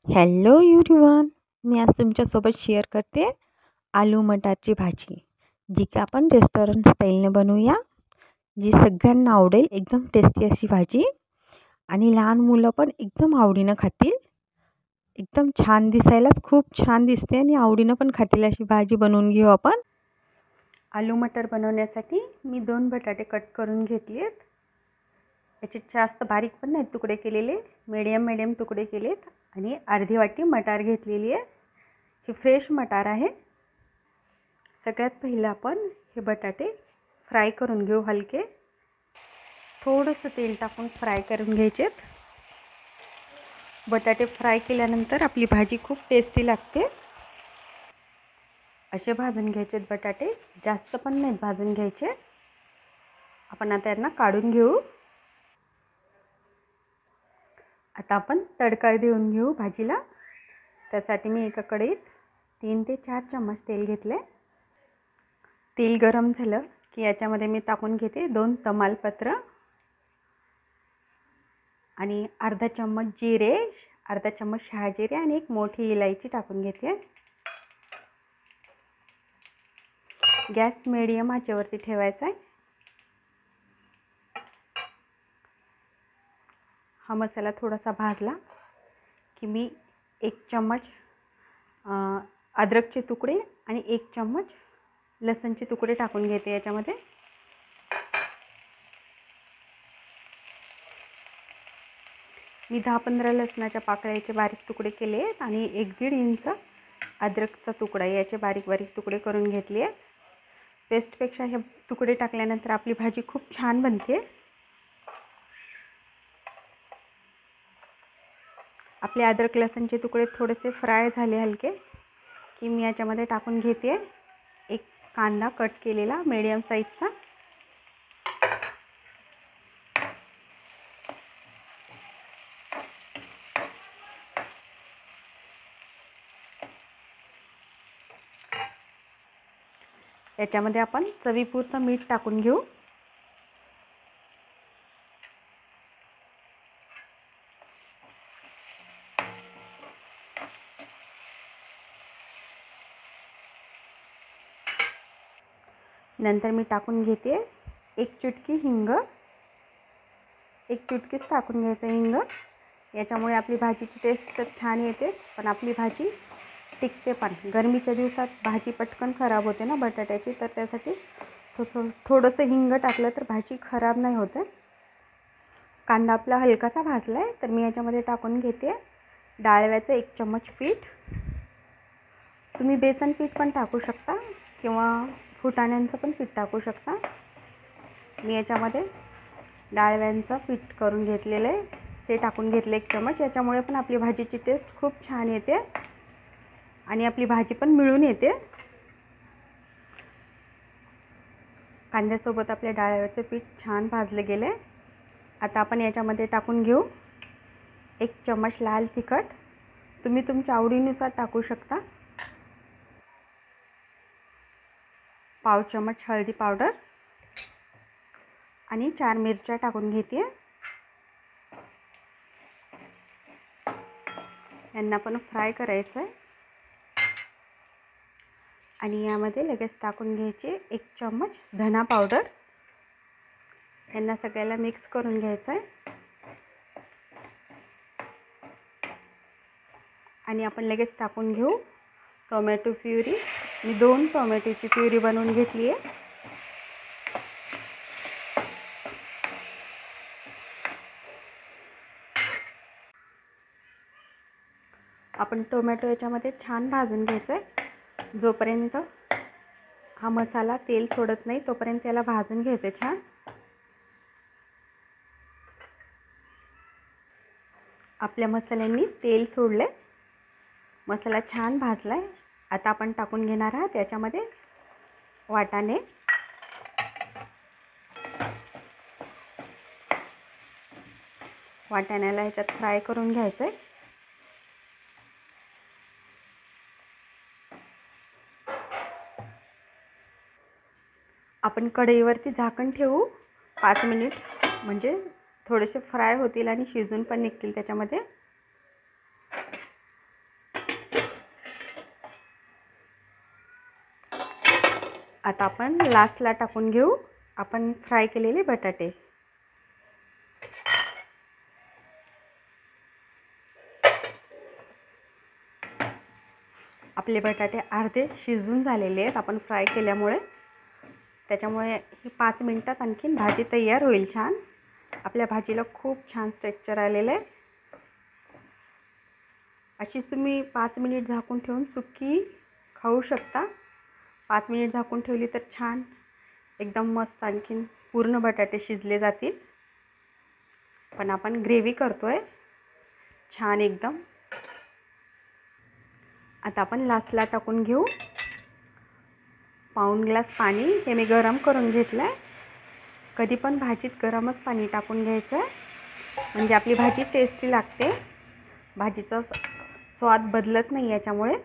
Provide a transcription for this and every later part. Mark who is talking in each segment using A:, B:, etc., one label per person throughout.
A: Hello everyone. मी आज तुमच्यासोबत share करते आलू मटारची भाजी, जी की आपण रेस्टॉरंट स्टाईलने बनवूया, जी सगळ्यांना आवडेल. एकदम टेस्टी अशी भाजी आणि लहान मुलं पण एकदम आवडीनं खातील. एकदम छान, दिसायलाच खूप छान दिसते आणि आवडीनं पण खातील अशी भाजी बनवून घेऊ आपण. आलू मटर बनवण्यासाठी मी 2 बटाटे कट करून घेतले आहेत. याचे जास्त बारीक पण नाही तुकडे केलेले, मीडियम तुकडे केलेत. आणि अर्धी वाटी मटार घेतलेली आहे. हे फ्रेश मटार आहे. सगळ्यात पहिलं आपण हे बटाटे फ्राय करून घेऊ. हलके थोडंसं तेल टाकून फ्राय करून घ्यायचेत. बटाटे फ्राय केल्यानंतर आपली भाजी खूप टेस्टी लागते. असे भाजून घ्यायचेत बटाटे, जास्त पण नाही भाजून घ्यायचे. आपण आता यांना काढून घेऊ. आता आपण तडका देऊन घेऊ भाजीला. त्यासाठी मी एका कढईत 3 ते 4 चम्मच तेल घेतले. तेल गरम झालं की याच्यामध्ये मी टाकून घेते 2 तमालपत्र आणि अर्धा चम्मच जिरे, अर्धा चम्मच शहाजिरे आणि एक मोठी इलायची टाकून घेते. गॅस मीडियम आचेवरती ठेवायचा आहे. हा मसाला थोडासा भाजला की मी 1 चम्मच अद्रकचे तुकडे आणि 1 चम्मच लसणचे तुकडे टाकून घेते याच्यामध्ये. मी 10-15 लसणाच्या पाकळ्याचे बारीक तुकडे केले आहेत आणि 1-1.5 इंच अद्रकचा तुकडा याचे बारीक तुकडे करून घेतले आहेत. पेस्टपेक्षा हे तुकडे टाकल्यानंतर आपली भाजी खूप छान बनते. आपले अद्रक लसणचे तुकडे थोडेसे फ्राय झाले हलके की मी याच्यामध्ये टाकून घेते 1 कांदा कट केलेला मीडियम साईजचा. याच्यामध्ये आपण चवीपुरतं मीठ टाकून घेऊ. नंतर मी टाकून घेते 1 चुटकी हिंग. 1 चुटकीच टाकून घ्यायचं हिंग. याच्यामुळे आपली भाजीची टेस्ट तर छान येते, पण आपली भाजी टिकते पण. गरमीच्या दिवसात भाजी पटकन खराब होते ना बटाट्याची, तर त्यासाठी थोडंसं हिंग टाकलं तर भाजी खराब नाही होते. कांदा आपला हलकासा भाजला आहे, तर मी याच्यामध्ये टाकून घेते डाळव्याचं 1 चम्मच पीठ. तुम्ही बेसन पीठ पण टाकू शकता किंवा फुटाण्यांचं पण पीठ टाकू शकता. मी याच्यामध्ये डाळव्यांचं पीठ करून घेतलेलं आहे, ते टाकून घेतले 1 चम्मच. याच्यामुळे पण आपली भाजीची टेस्ट खूप छान येते आणि आपली भाजी पण मिळून येते. कांद्यासोबत आपल्या डाळव्याचं पीठ छान भाजलं गेलं आहे. आता आपण याच्यामध्ये टाकून घेऊ 1 चम्मच लाल तिखट. तुम्ही तुमच्या आवडीनुसार टाकू शकता. पाव चम्मच हळदी पावडर आणि 4 मिरच्या टाकून घेते. यांना पण फ्राय करायचं आहे. आणि यामध्ये लगेच टाकून घ्यायचे 1 चम्मच धना पावडर. यांना सगळ्याला मिक्स करून घ्यायचं आहे. आणि आपण लगेच टाकून घेऊ टोमॅटो प्युरी. मी 2 टोमॅटोची प्युरी बनवून घेतली आहे. आपण टोमॅटो याच्यामध्ये छान भाजून घ्यायचं आहे. जोपर्यंत हा मसाला तेल सोडत नाही तोपर्यंत त्याला भाजून घ्यायचं छान. आपल्या मसाल्यांनी तेल सोडले, मसाला छान भाजला आहे. आता आपण टाकून घेणार आहात याच्यामध्ये वाटाणे. वाटाण्याला ह्याच्यात फ्राय करून घ्यायचं आहे. आपण कढईवरती झाकण ठेवू 5 मिनिट, म्हणजे थोडेसे फ्राय होतील आणि शिजून पण निघतील त्याच्यामध्ये. आता आपण लास्टला टाकून घेऊ आपण फ्राय केलेले बटाटे. आपले बटाटे अर्धे शिजून झालेले आहेत आपण फ्राय केल्यामुळे. त्याच्यामुळे ही 5 मिनिटात आणखीन भाजी तयार होईल छान. आपल्या भाजीला खूप छान टेक्स्चर आलेलं आहे. अशीच तुम्ही 5 मिनिट झाकून ठेवून सुकी खाऊ शकता. 5 मिनिट झाकून ठेवली तर छान एकदम मस्त आणखीन पूर्ण बटाटे शिजले जातील. पण आपण ग्रेव्ही करतोय छान एकदम. आता आपण लास्टला टाकून घेऊ पाऊण ग्लास पाणी. हे मी गरम करून घेतलं आहे. कधी पण भाजीत गरमच पाणी टाकून घ्यायचं म्हणजे आपली भाजी टेस्टी लागते. भाजीचा स्वाद बदलत नाही याच्यामुळे.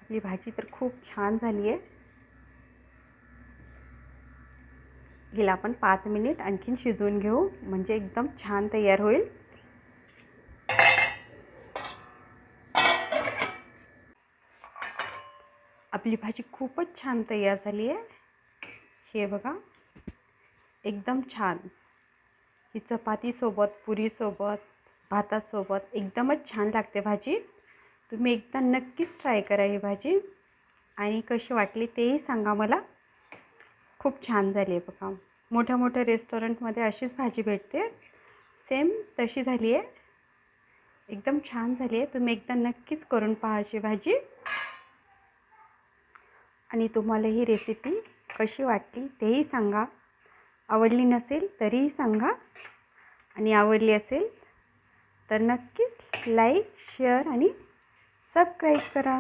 A: आपली भाजी तर खूप छान झाली आहे. हिला आपण 5 मिनिट आणखीन शिजवून घेऊ म्हणजे एकदम छान तयार होईल. आपली भाजी खूपच छान तयार झाली आहे. हे बघा एकदम छान. ही चपातीसोबत, पुरीसोबत, भातासोबत एकदमच छान लागते भाजी. तुम्ही एकदा नक्कीच ट्राय करा ही भाजी आणि कशी वाटली तेही सांगा मला. खूप छान झाली आहे बघा. मोठ्या मोठ्या रेस्टॉरंटमध्ये अशीच भाजी भेटते. सेम तशी झाली आहे. एकदम छान झाली आहे. तुम्ही एकदा नक्कीच करून पहा अशी भाजी. आणि तुम्हाला ही रेसिपी कशी वाटली तेही सांगा. आवडली नसेल तरीही सांगा आणि आवडली असेल तर नक्कीच लाईक, शेअर आणि सबस्क्राईब करा.